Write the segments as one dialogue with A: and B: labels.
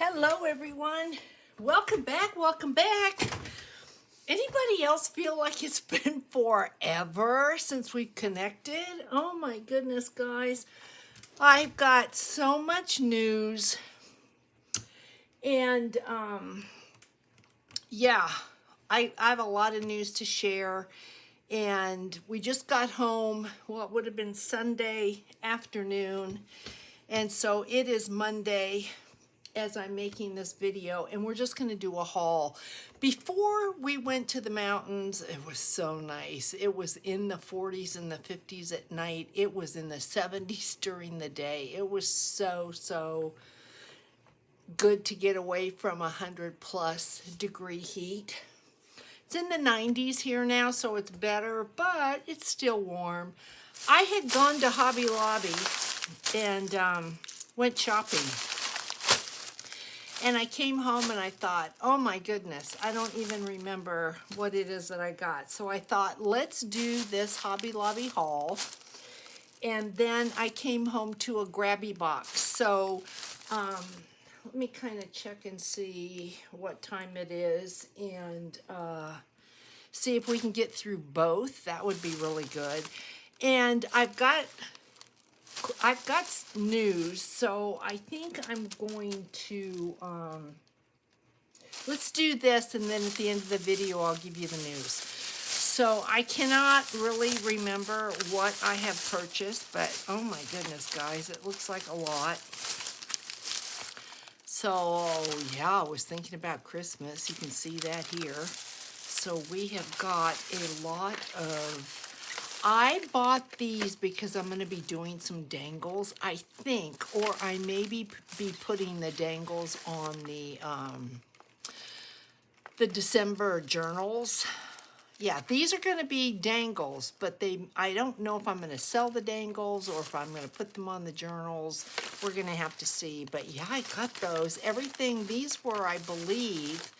A: Hello, everyone. Welcome back. Welcome back. Anybody else feel like it's been forever since we connected? Oh my goodness, guys. I've got so much news. And yeah, I have a lot of news to share. And we just got home, well, it would have been Sunday afternoon. And so it is Monday as I'm making this video, and we're just going to do a haul. Before we went to the mountains, it was so nice. It was in the 40s and the 50s at night. It was in the 70s during the day. It was so good to get away from 100+ degree heat. It's in the 90s here now, so it's better, but it's still warm. I had gone to Hobby Lobby and went shopping. And I came home and I thought, oh my goodness, I don't even remember what it is that I got. So I thought, let's do this Hobby Lobby haul. And then I came home to a Grabie box. So let me kind of check and see what time it is and see if we can get through both. That would be really good. And I've got news, so I think I'm going to, let's do this, and then at the end of the video, I'll give you the news. So I cannot really remember what I have purchased, but oh my goodness, guys, it looks like a lot. So yeah, I was thinking about Christmas. You can see that here. So we have got a lot of, I bought these because I'm going to be doing some dangles, I think, or I may be putting the dangles on the December journals. Yeah, these are going to be dangles, but I don't know if I'm going to sell the dangles or if I'm going to put them on the journals. We're going to have to see. But yeah, I got those. Everything, these were, I believe,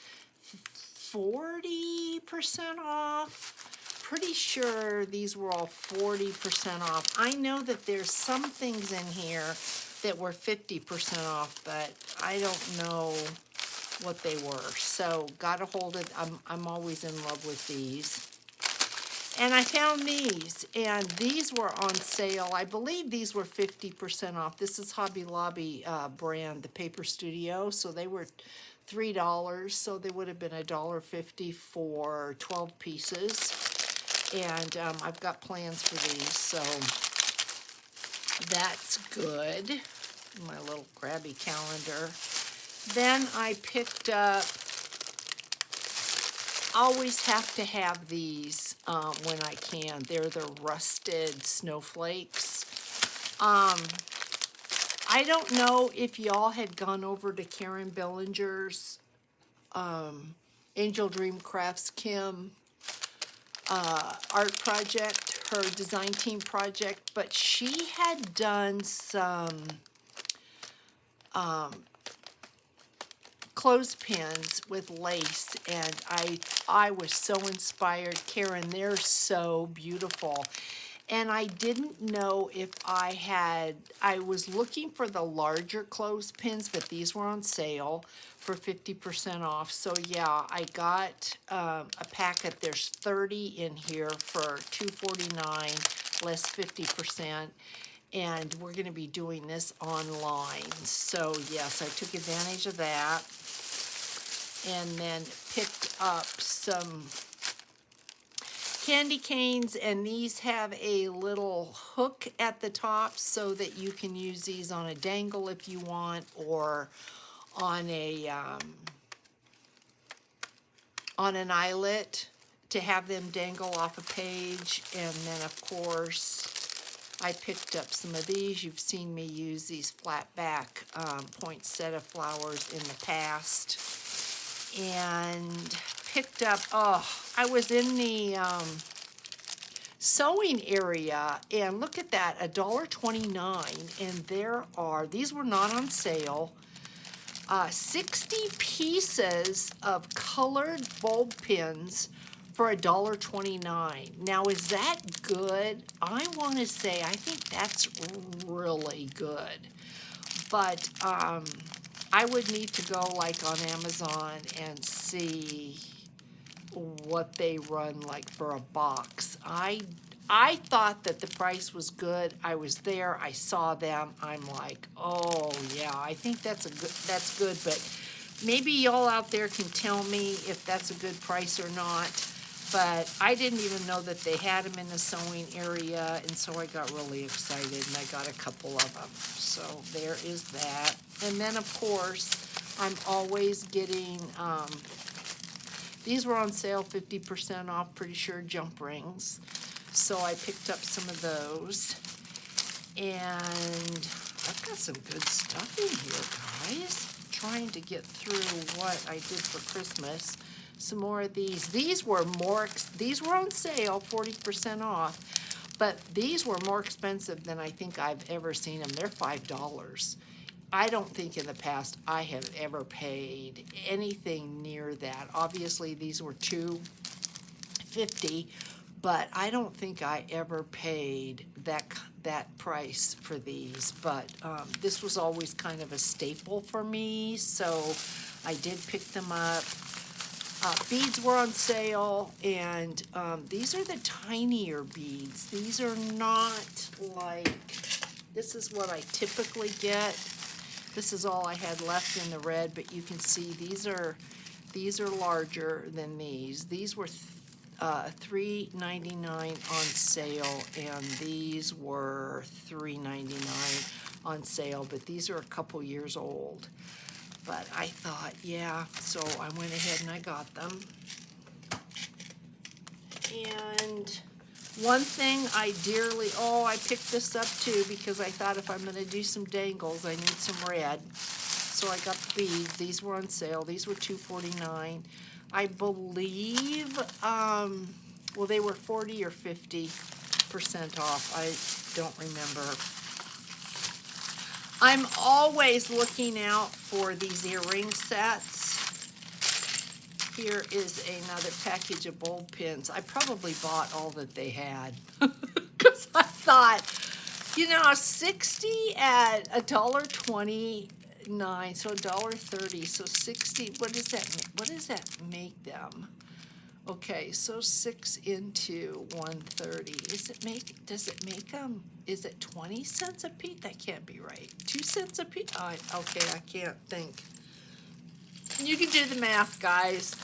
A: 40% off. Pretty sure these were all 40% off. I know that there's some things in here that were 50% off, but I don't know what they were. So got to hold it. I'm always in love with these. And I found these, and these were on sale. I believe these were 50% off. This is Hobby Lobby brand, the Paper Studio. So they were $3, so they would have been $1.50 for 12 pieces. And I've got plans for these, so that's good. My little Grabie calendar. Then I picked up, always have to have these when I can. They're the rusted snowflakes. I don't know if y'all had gone over to Karen Bellinger's Angel Dream Crafts Kim art project, her design team project, but she had done some clothespins with lace, and I was so inspired. Karen, they're so beautiful. And I didn't know if I was looking for the larger clothespins, but these were on sale for 50% off. So yeah, I got a packet. There's 30 in here for $2.49, less 50%. And we're going to be doing this online. So yes, I took advantage of that. And then picked up some candy canes, and these have a little hook at the top so that you can use these on a dangle if you want, or on an eyelet to have them dangle off a page. And then of course I picked up some of these. You've seen me use these flat back poinsettia flowers in the past. And picked up, I was in the sewing area, and look at that, $1.29, and these were not on sale, 60 pieces of colored bulb pins for $1.29. Now, is that good? I want to say, I think that's really good. But I would need to go like on Amazon and see what they run like for a box. I thought that the price was good. I was there, I saw them. I'm like, oh yeah, I think that's good, but maybe y'all out there can tell me if that's a good price or not. But I didn't even know that they had them in the sewing area, and so I got really excited, and I got a couple of them. So there is that. And then, of course, I'm always getting, these were on sale, 50% off, pretty sure, jump rings. So I picked up some of those. And I've got some good stuff in here, guys. Trying to get through what I did for Christmas. Some more of these. These were on sale, 40% off, but these were more expensive than I think I've ever seen them. They're $5. I don't think in the past I have ever paid anything near that. Obviously, these were $2.50, but I don't think I ever paid that price for these. But this was always kind of a staple for me, so I did pick them up. Beads were on sale, and these are the tinier beads. These are not like, this is what I typically get. This is all I had left in the red, but you can see these are larger than these. These were $3.99 on sale, and these were $3.99 on sale, but these are a couple years old. But I thought, yeah, so I went ahead and I got them. And one thing I picked this up too because I thought if I'm going to do some dangles, I need some red. So I got the beads. These were on sale. These were $2.49. I believe, well, they were 40 or 50% off. I don't remember. I'm always looking out for these earring sets. Here is another package of bulb pins. I probably bought all that they had because I thought, 60 at $1.29, so $1.30, so 60. What does that make them? Okay, so 6 into 130. Does it make them, is it 20 cents a piece? That can't be right. 2 cents a piece? Okay, I can't think. You can do the math, guys.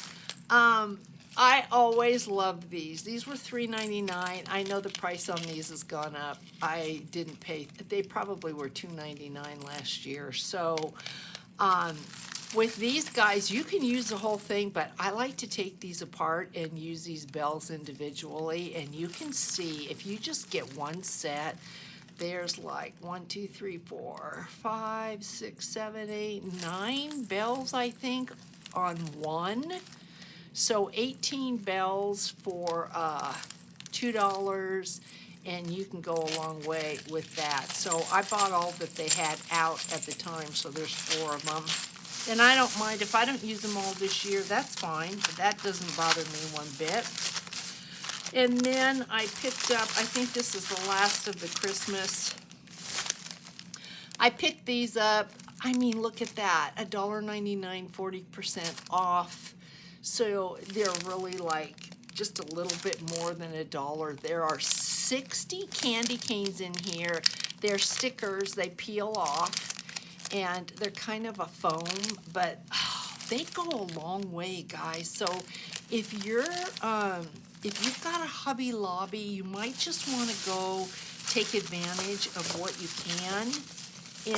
A: I always loved these. These were $3.99. I know the price on these has gone up. I didn't pay, they probably were $2.99 last year. So, with these guys, you can use the whole thing, but I like to take these apart and use these bells individually. And you can see, if you just get one set, there's like 1, 2, 3, 4, 5, 6, 7, 8, 9 bells, I think, on one. So 18 bells for $2, and you can go a long way with that. So I bought all that they had out at the time, so there's 4 of them. And I don't mind if I don't use them all this year, that's fine. That doesn't bother me one bit. And then I picked up, I think this is the last of the Christmas. I picked these up. I mean, look at that, $1.99, 40% off. So they're really like just a little bit more than $1. There are 60 candy canes in here. They're stickers, they peel off. And they're kind of a foam, but they go a long way, guys. So if you've got a Hobby Lobby, you might just want to go take advantage of what you can.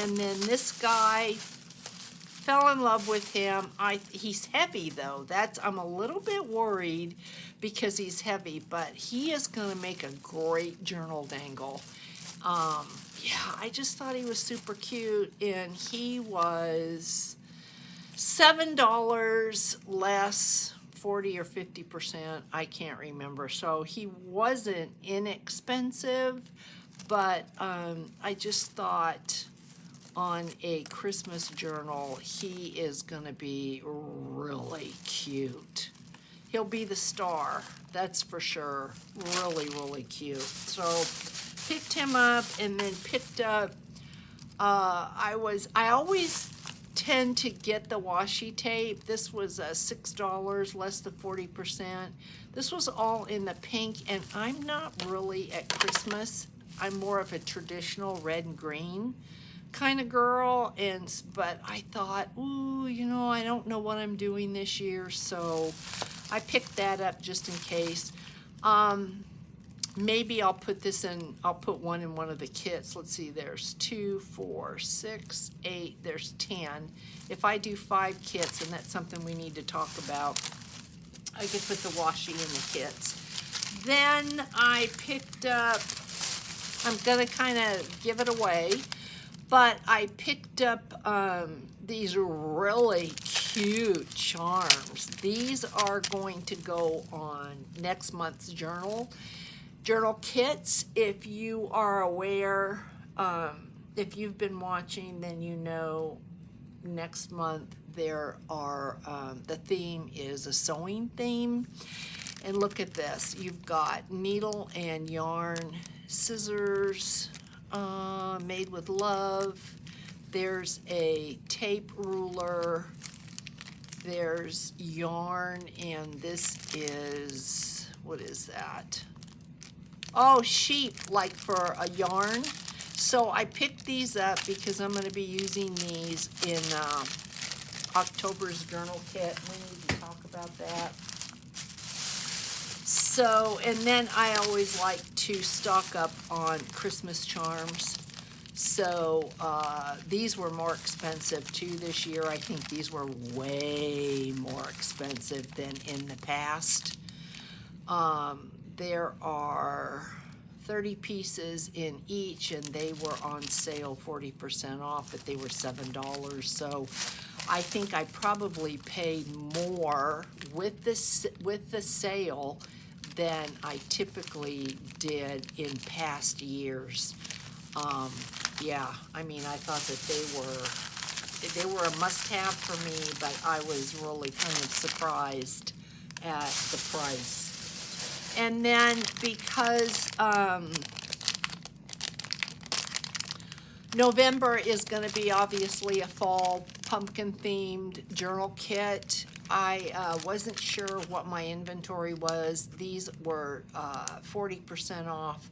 A: And then this guy, fell in love with him. He's heavy though. I'm a little bit worried because he's heavy, but he is going to make a great journal dangle. Yeah, I just thought he was super cute, and he was $7 less, 40 or 50%, I can't remember. So he wasn't inexpensive, but I just thought on a Christmas journal, he is gonna be really cute. He'll be the star, that's for sure. Really, really cute. So picked him up, and then picked up, I always tend to get the washi tape. This was $6, less than 40%. This was all in the pink, and I'm not really at Christmas. I'm more of a traditional red and green kind of girl, but I thought, ooh, you know, I don't know what I'm doing this year, so I picked that up just in case. Maybe I'll put this in, I'll put one in one of the kits. Let's see, there's 2, 4, 6, 8, there's 10. If I do 5 kits, and that's something we need to talk about, I could put the washi in the kits. Then I picked up, I'm gonna kind of give it away, but I picked up these really cute charms. These are going to go on next month's journal kits. If you are aware, if you've been watching, then you know next month there are, the theme is a sewing theme. And look at this, you've got needle and yarn, scissors, made with love. There's a tape ruler, there's yarn, and this is, what is that? Oh, sheep, like for a yarn. So I picked these up because I'm going to be using these in October's journal kit. We need to talk about that. So, and then I always like to stock up on Christmas charms. So these were more expensive too this year. I think these were way more expensive than in the past. There are 30 pieces in each, and they were on sale 40% off, but they were $7. So I think I probably paid more with the sale than I typically did in past years. Yeah, I mean, I thought that they were a must-have for me, but I was really kind of surprised at the price. And then because November is going to be obviously a fall pumpkin-themed journal kit, I wasn't sure what my inventory was. These were 40% off.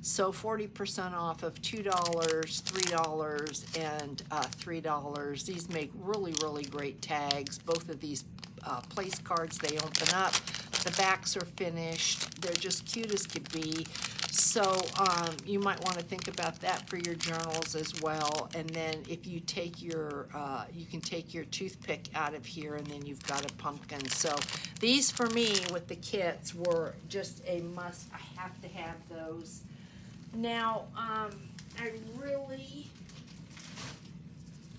A: So 40% off of $2, $3, and $3. These make really, really great tags. Both of these place cards, they open up. The backs are finished. They're just cute as could be. So you might want to think about that for your journals as well. And then if you take your, you can take your toothpick out of here, and then you've got a pumpkin. So these for me with the kits were just a must. I have to have those. Now, I really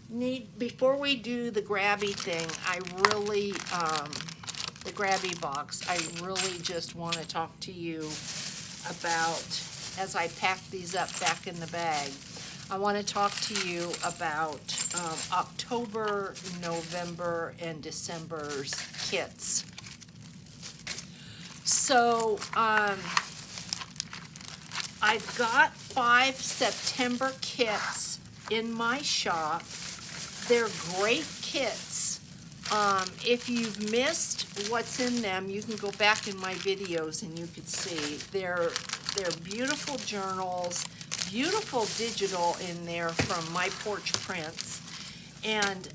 A: need, before we do the Grabie thing, I really, the Grabie box, I really just want to talk to you about, as I pack these up back in the bag, I want to talk to you about October, November, and December's kits. So, I've got 5 September kits in my shop. They're great kits. If you've missed what's in them, you can go back in my videos and you can see. They're beautiful journals, beautiful digital in there from My Porch Prints, and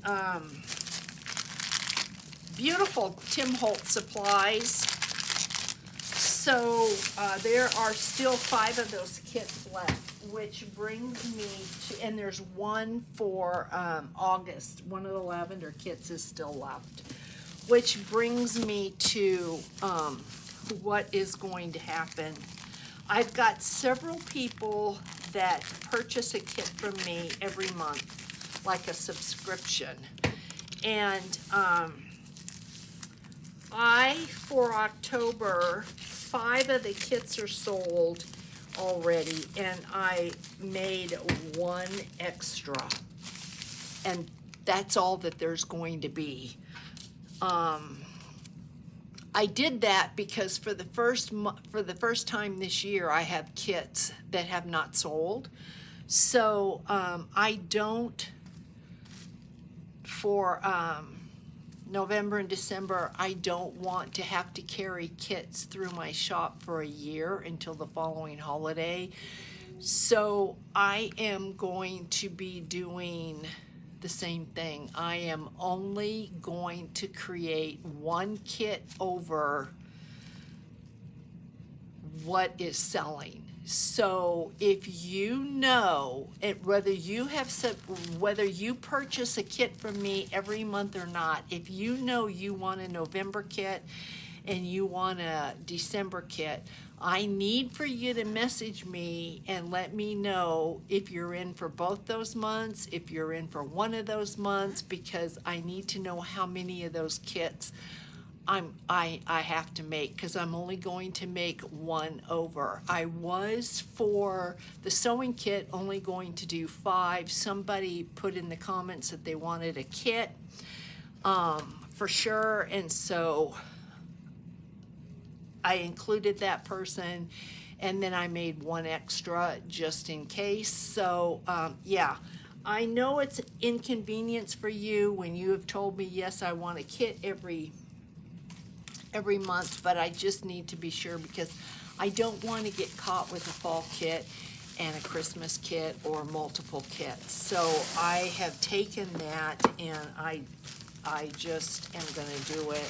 A: beautiful Tim Holtz supplies. So there are still 5 of those kits left, which brings me to, and there's one for August. One of the lavender kits is still left, which brings me to what is going to happen. I've got several people that purchase a kit from me every month, like a subscription. And for October, 5 of the kits are sold already, and I made 1 extra, and that's all that there's going to be. I did that because for the first time this year, I have kits that have not sold. So I don't for November and December, I don't want to have to carry kits through my shop for a year until the following holiday. So I am going to be doing the same thing. I am only going to create one kit over what is selling. So if you know it, whether you purchase a kit from me every month or not, if you know you want a November kit and you want a December kit, I need for you to message me and let me know if you're in for both those months, if you're in for one of those months, because I need to know how many of those kits I have to make, because I'm only going to make one over. I was, for the sewing kit, only going to do 5. Somebody put in the comments that they wanted a kit for sure, and so I included that person, and then I made one extra just in case. So yeah, I know it's inconvenience for you when you have told me, yes, I want a kit every month, but I just need to be sure, because I don't want to get caught with a fall kit and a Christmas kit or multiple kits. So I have taken that, and I just am going to do it.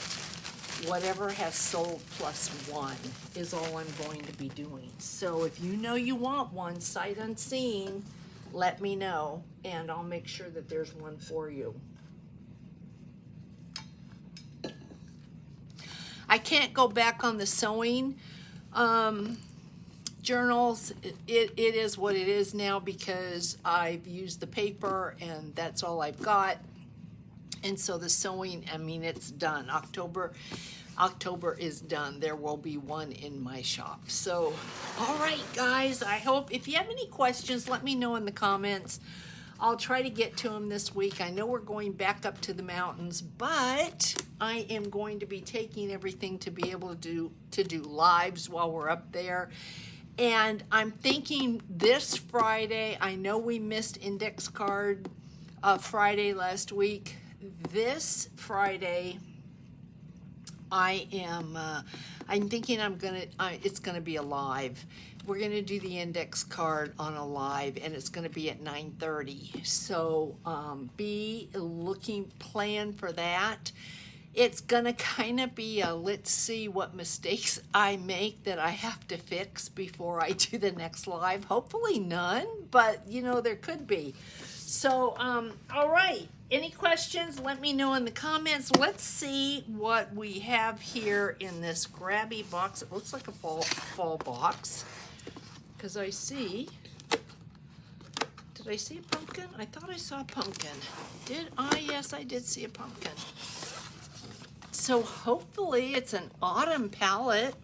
A: Whatever has sold plus one is all I'm going to be doing. So if you know you want one sight unseen, let me know, and I'll make sure that there's one for you. I can't go back on the sewing journals. It is what it is now, because I've used the paper and that's all I've got. And so the sewing, I mean, it's done. October is done. There will be one in my shop. So, all right, guys, I hope, if you have any questions, let me know in the comments. I'll try to get to them this week. I know we're going back up to the mountains, but I am going to be taking everything to be able to do lives while we're up there. And I'm thinking this Friday, I know we missed index card Friday last week. This Friday, I'm thinking it's gonna be a live. We're gonna do the index card on a live, and it's gonna be at 9:30. So plan for that. It's gonna kind of be a, let's see what mistakes I make that I have to fix before I do the next live. Hopefully none, but you know, there could be. So, all right. Any questions? Let me know in the comments. Let's see what we have here in this Grabie box. It looks like a fall box, because I see. Did I see a pumpkin? I thought I saw a pumpkin. Did I? Yes, I did see a pumpkin. So hopefully it's an autumn palette.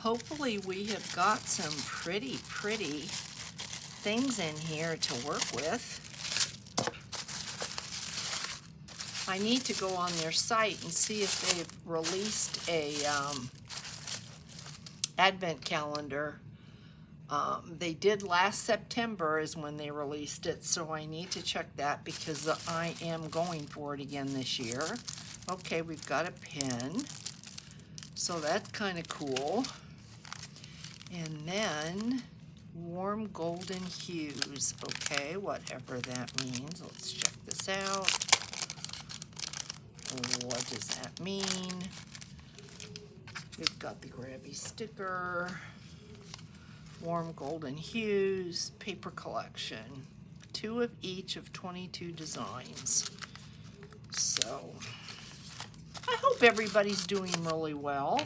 A: Hopefully we have got some pretty things in here to work with. I need to go on their site and see if they've released a advent calendar. They did last September is when they released it, so I need to check that, because I am going for it again this year. Okay, we've got a pin, so that's kind of cool. And then warm golden hues. Okay, whatever that means. Let's check this out. What does that mean? We've got the Grabie sticker, warm golden hues, paper collection, 2 of each of 22 designs. So I hope everybody's doing really well.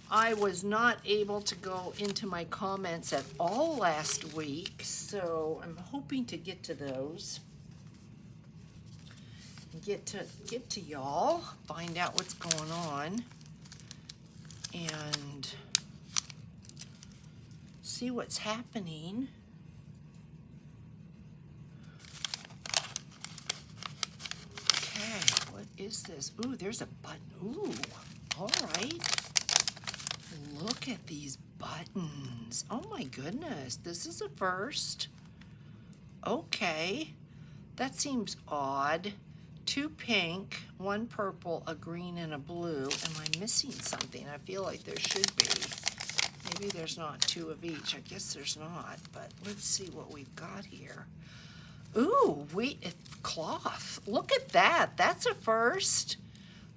A: I was not able to go into my comments at all last week, so I'm hoping to get to those. Get to y'all, find out what's going on, and see what's happening. Okay, what is this? Ooh, there's a button. Ooh, all right. Look at these buttons. Oh my goodness, this is a first. Okay. That seems odd. 2 pink, 1 purple, a green, and a blue. Am I missing something? I feel like there should be. Maybe there's not 2 of each. I guess there's not, but let's see what we've got here. Ooh, cloth. Look at that. That's a first.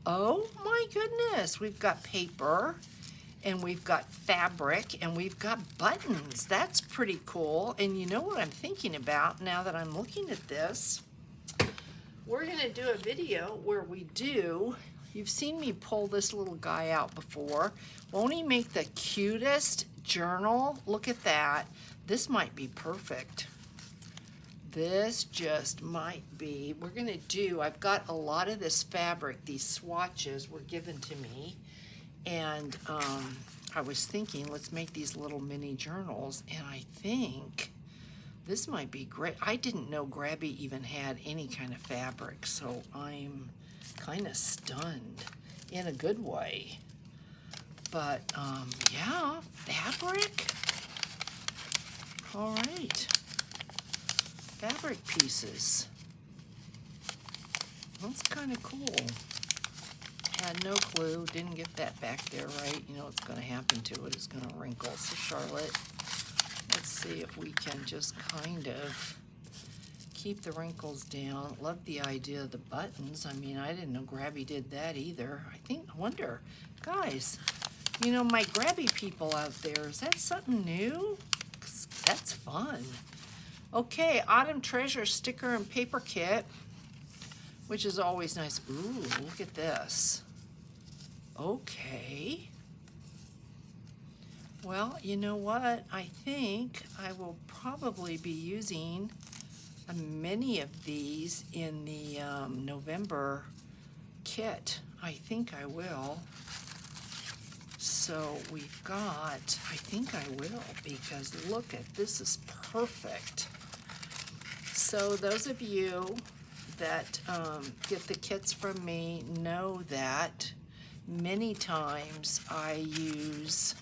A: Oh my goodness. We've got paper, and we've got fabric, and we've got buttons. That's pretty cool. And you know what I'm thinking about now that I'm looking at this? We're gonna do a video where we do, you've seen me pull this little guy out before. Won't he make the cutest journal? Look at that. This might be perfect. This just might be. We're gonna do, I've got a lot of this fabric, these swatches were given to me, and I was thinking, let's make these little mini journals, and I think this might be great. I didn't know Grabie even had any kind of fabric, so I'm kind of stunned in a good way. But yeah, fabric. All right, fabric pieces. That's kind of cool. Had no clue, didn't get that back there right. You know what's gonna happen to it, it's gonna wrinkle. So Charlotte, let's see if we can just kind of keep the wrinkles down. Love the idea of the buttons. I mean, I didn't know Grabie did that either. I wonder, guys, you know, my Grabie people out there, is that something new? 'Cause that's fun. Okay, Autumn Treasure sticker and paper kit, which is always nice. Ooh, look at this. Okay. Well, you know what? I think I will probably be using many of these in the November kit. I think I will. So we've got, I think I will, because look at, this is perfect. So those of you that get the kits from me know that many times I use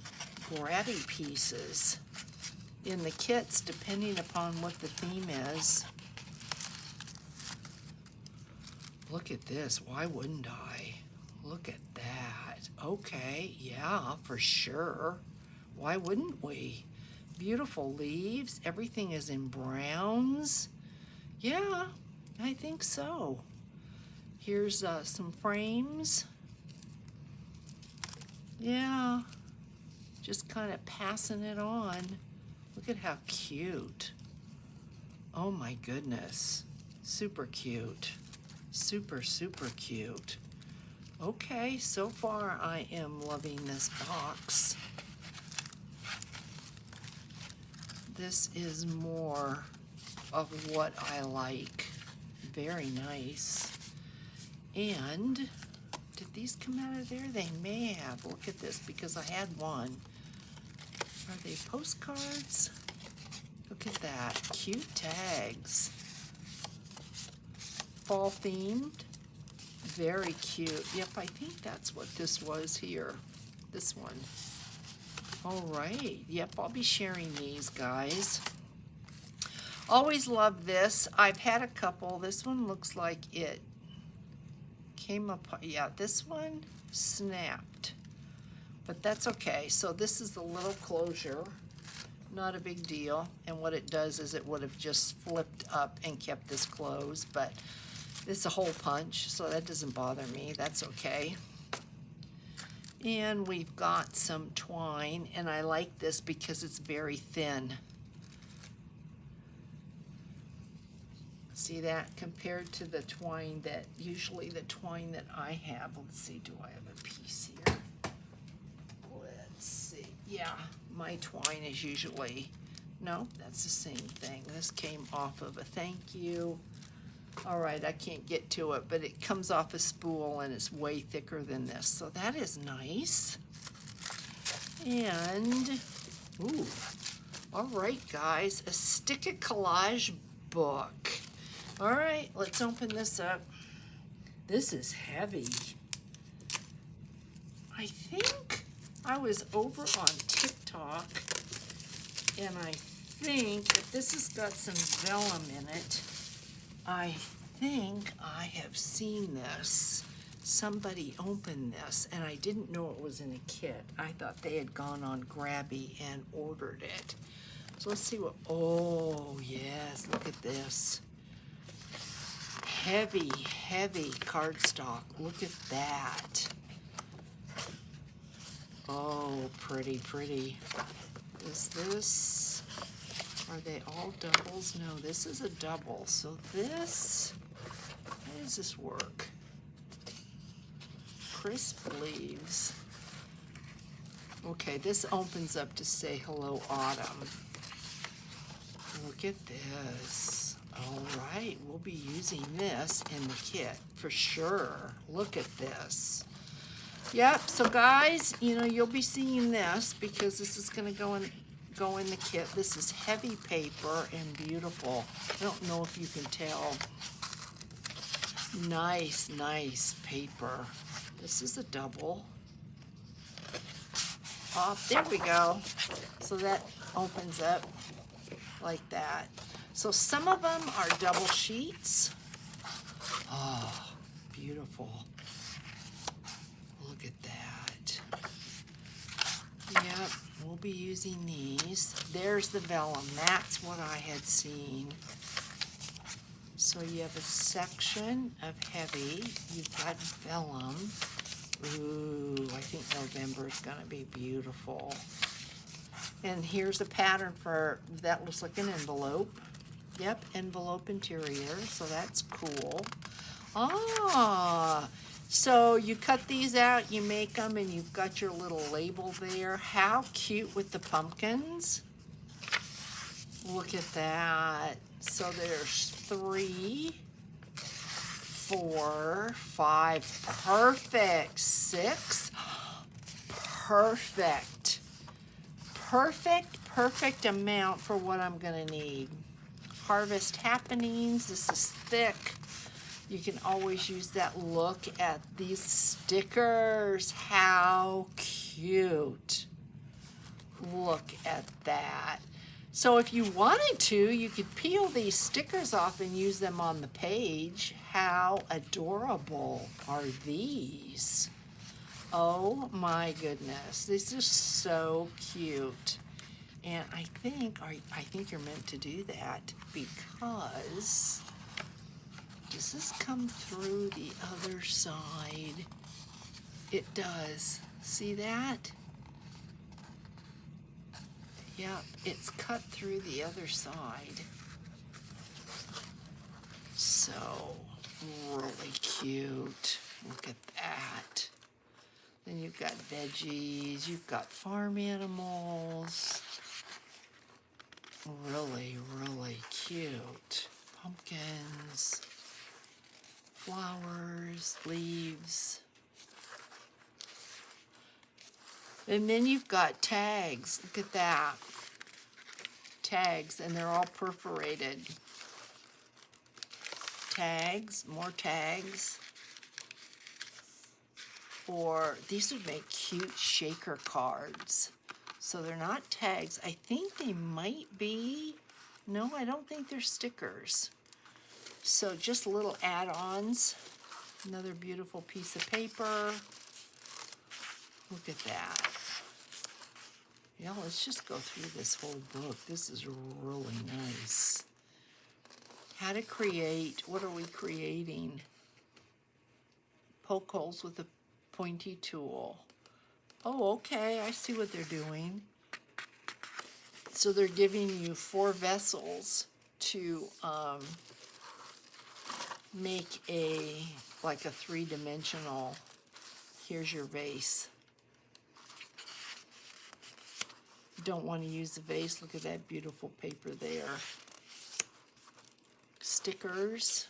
A: Grabie pieces in the kits depending upon what the theme is. Look at this, why wouldn't I? Look at that. Okay, yeah, for sure. Why wouldn't we? Beautiful leaves, everything is in browns. Yeah, I think so. Here's some frames. Yeah, just kind of passing it on. Look at how cute. Oh my goodness, super cute. Super, super cute. Okay, so far I am loving this box. This is more of what I like. Very nice. And did these come out of there? They may have. Look at this, because I had one. Are they postcards? Look at that. Cute tags. Fall themed. Very cute. Yep, I think that's what this was here. This one. All right. Yep, I'll be sharing these, guys. Always love this. I've had a couple. This one looks like it came apart. Yeah, this one snapped. But that's okay. So this is the little closure. Not a big deal. And what it does is it would have just flipped up and kept this closed. But it's a hole punch, so that doesn't bother me. That's okay. And we've got some twine, and I like this because it's very thin. See that? Compared to the twine that, usually the twine that I have. Let's see, do I have a piece here? Let's see. Yeah, my twine is usually, no, that's the same thing. This came off of a thank you. All right, I can't get to it, but it comes off a spool and it's way thicker than this. So that is nice. And, ooh, all right, guys, a sticker collage book. All right, let's open this up. This is heavy. I think I was over on TikTok, and I think that this has got some vellum in it. I think I have seen this. Somebody opened this, and I didn't know it was in a kit. I thought they had gone on Grabie and ordered it. So let's see what, oh yes, look at this. Heavy, heavy cardstock. Look at that. Oh, pretty, pretty. Is this, are they all doubles? No, this is a double. So this, how does this work? Crisp leaves. Okay, this opens up to say hello autumn. Look at this. All right, we'll be using this in the kit for sure. Look at this. Yep, so guys, you know, you'll be seeing this because this is going to go in the kit. This is heavy paper and beautiful. I don't know if you can tell. Nice, nice paper. This is a double. Oh, there we go. So that opens up like that. So some of them are double sheets. Oh, beautiful. Look at that. Yep, we'll be using these. There's the vellum. That's what I had seen. So you have a section of heavy. You've got vellum. Ooh, I think November is going to be beautiful. And here's a pattern for, that looks like an envelope. Yep, envelope interior, so that's cool. Ah, so you cut these out, you make them, and you've got your little label there. How cute with the pumpkins. Look at that. So there's 3, 4, 5, perfect, 6, perfect. Perfect amount for what I'm gonna need. Harvest Happenings, this is thick. You can always use that. Look at these stickers, how cute. Look at that. So if you wanted to, you could peel these stickers off and use them on the page. How adorable are these? Oh my goodness, this is so cute. And I think you're meant to do that because does this come through the other side? It does. See that? Yep, it's cut through the other side. So really cute. Look at that. Then you've got veggies, you've got farm animals. Really, really cute. Pumpkins, flowers, leaves. And then you've got tags. Look at that. Tags, and they're all perforated. Tags, more tags. Or these would make cute shaker cards. So they're not tags. I think they might be. No, I don't think they're stickers. So just little add-ons. Another beautiful piece of paper. Look at that. Yeah, let's just go through this whole book. This is really nice. How to create, what are we creating? Poke holes with a pointy tool. Oh, okay, I see what they're doing. So they're giving you 4 vessels to make like a 3-dimensional, here's your vase. Don't want to use the vase, look at that beautiful paper there. Stickers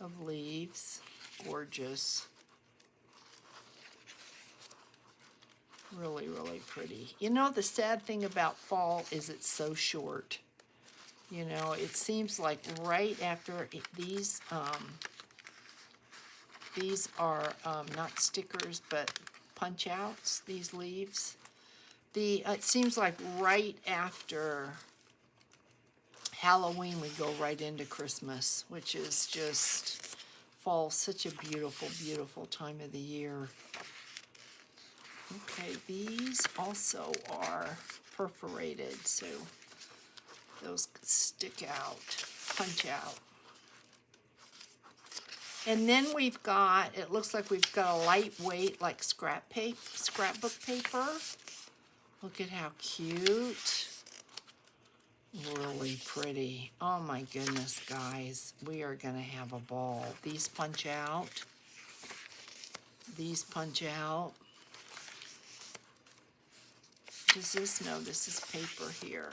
A: of leaves, gorgeous. Really, really pretty. You know, the sad thing about fall is it's so short. You know, it seems like right after these are not stickers, but punch outs, these leaves. It seems like right after Halloween, we go right into Christmas, which is just fall, such a beautiful, beautiful time of the year. Okay, these also are perforated, so those stick out, punch out. And then we've got, it looks like we've got a lightweight, like scrapbook paper. Look at how cute. Really pretty. Oh my goodness, guys. We are going to have a ball. These punch out. These punch out. Does this? No, this is paper here.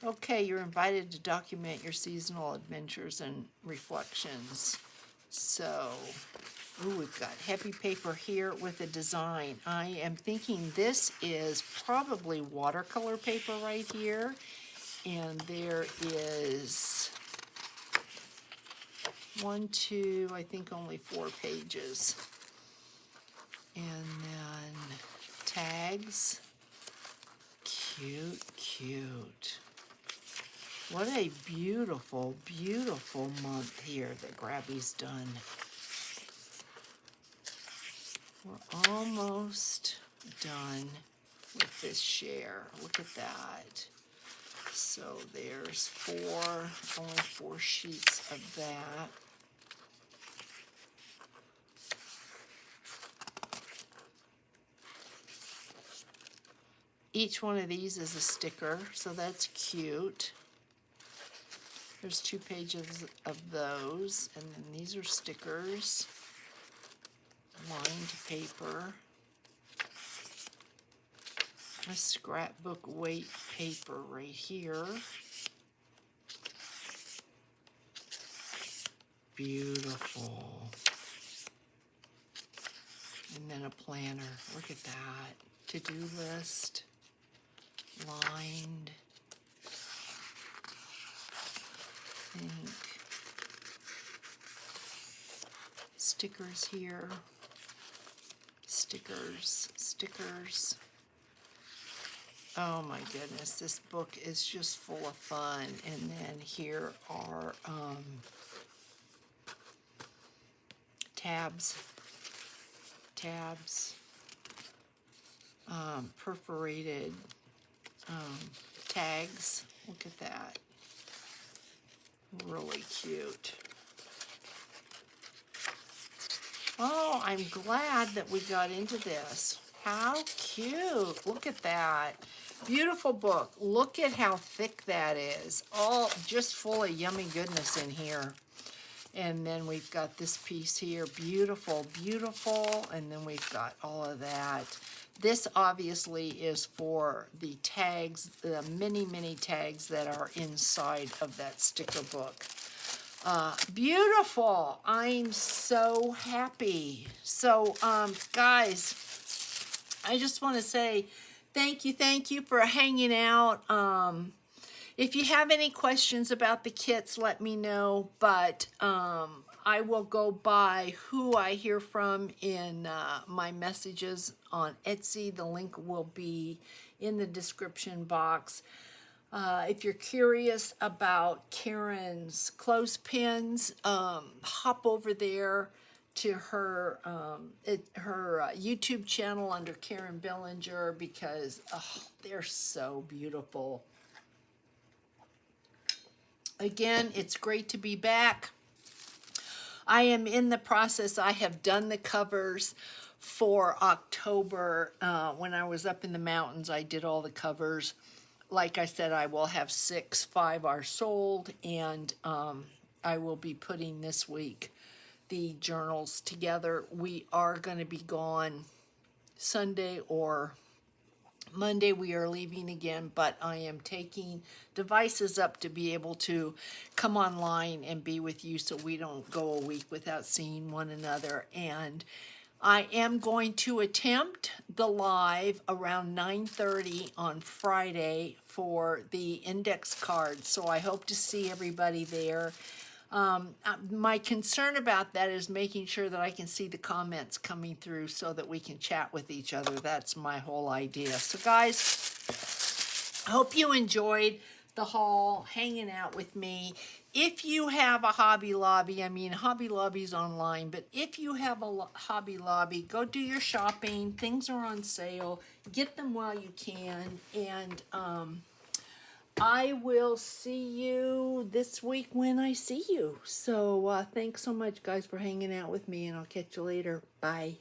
A: Okay, you're invited to document your seasonal adventures and reflections. So, ooh, we've got heavy paper here with a design. I am thinking this is probably watercolor paper right here. And there is 1, 2, I think only 4 pages. And then tags. Cute, cute. What a beautiful, beautiful month here that Grabie's done. We're almost done with this share. Look at that. So there's only 4 sheets of that. Each one of these is a sticker, so that's cute. There's 2 pages of those, and then these are stickers, lined paper, a scrapbook weight paper right here. Beautiful. And then a planner. Look at that. To-do list, lined. Stickers here, stickers. Oh my goodness, this book is just full of fun. And then here are tabs, perforated tags. Look at that. Really cute. Oh, I'm glad that we got into this. How cute. Look at that. Beautiful book. Look at how thick that is. All just full of yummy goodness in here. And then we've got this piece here. Beautiful, beautiful. And then we've got all of that. This obviously is for the tags, the many, many tags that are inside of that sticker book. Beautiful. I'm so happy. So, guys, I just want to say thank you for hanging out. If you have any questions about the kits, let me know. But I will go by who I hear from in my messages on Etsy. The link will be in the description box. If you're curious about Karen's clothespins, hop over there to her YouTube channel under Karen Billinger because they're so beautiful. Again, it's great to be back. I am in the process. I have done the covers for October. When I was up in the mountains, I did all the covers. Like I said, I will have 6. 5 are sold, and I will be putting this week the journals together. We are going to be gone Sunday or Monday. We are leaving again, but I am taking devices up to be able to come online and be with you so we don't go a week without seeing one another. And I am going to attempt the live around 9:30 on Friday for the index cards. So I hope to see everybody there. My concern about that is making sure that I can see the comments coming through so that we can chat with each other. That's my whole idea. So guys, I hope you enjoyed the hall, hanging out with me. If you have a Hobby Lobby, I mean, Hobby Lobby's online, but if you have a Hobby Lobby, go do your shopping. Things are on sale. Get them while you can. And I will see you this week when I see you. So thanks so much, guys, for hanging out with me, and I'll catch you later. Bye.